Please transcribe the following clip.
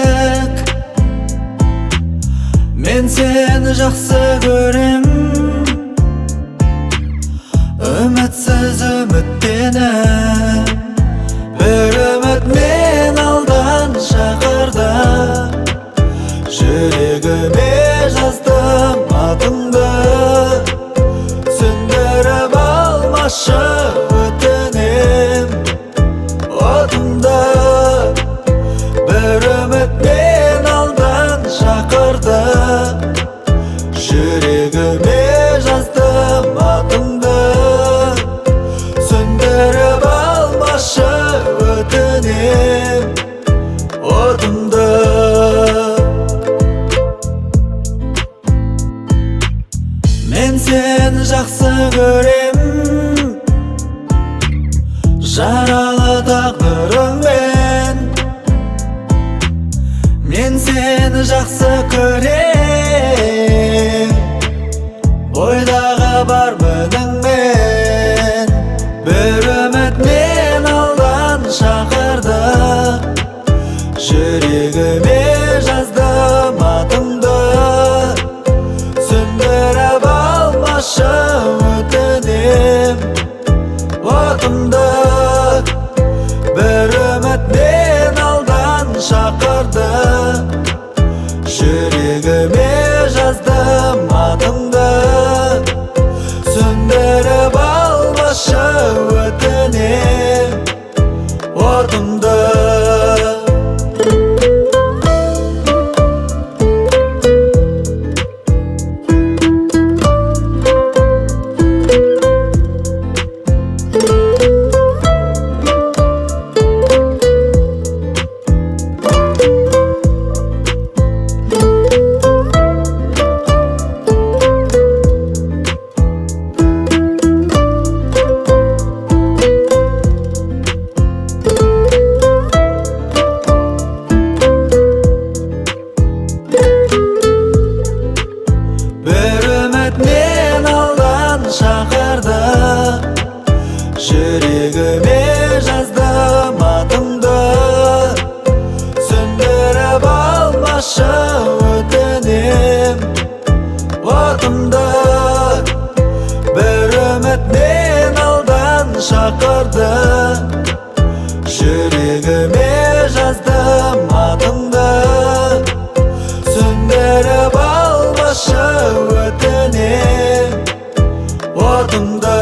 керек. Мен сені жақсы көрем, үмітсіз үміттеніп. Бір үміт мен алдан шақырды, жүрегіме жаздым атыңды. Сөндіріп алмашы өтінем отымды. Бір үміт мен алдан шақырды, жүрегіме жаздым атыңды. Сөндіріп алмашы өтінем отымды. Мен сені жақсы көрем, жаралы тағдырыңмен. Мен сені жақсы көрем, бойдағы бар мініңмен. Бір үміт мен алдан шақырды, жүрегіме жаздым атыңды. Сөндіріп алмашы өтінем отымды. Бір үміт мен алдан шақырды, жүрегіме жаздым атыңды. Сөндіріп алмашы өтінем отымды. Бір үміт мен алдан шақырды, жүрегіме жаздым атыңды. Сөндіріп алмашы өтінем отымды. Бір үміт мен алдан шақырды, жүрегіме жаздым атыңды. Сөндіріп алмашы өтінем отымды.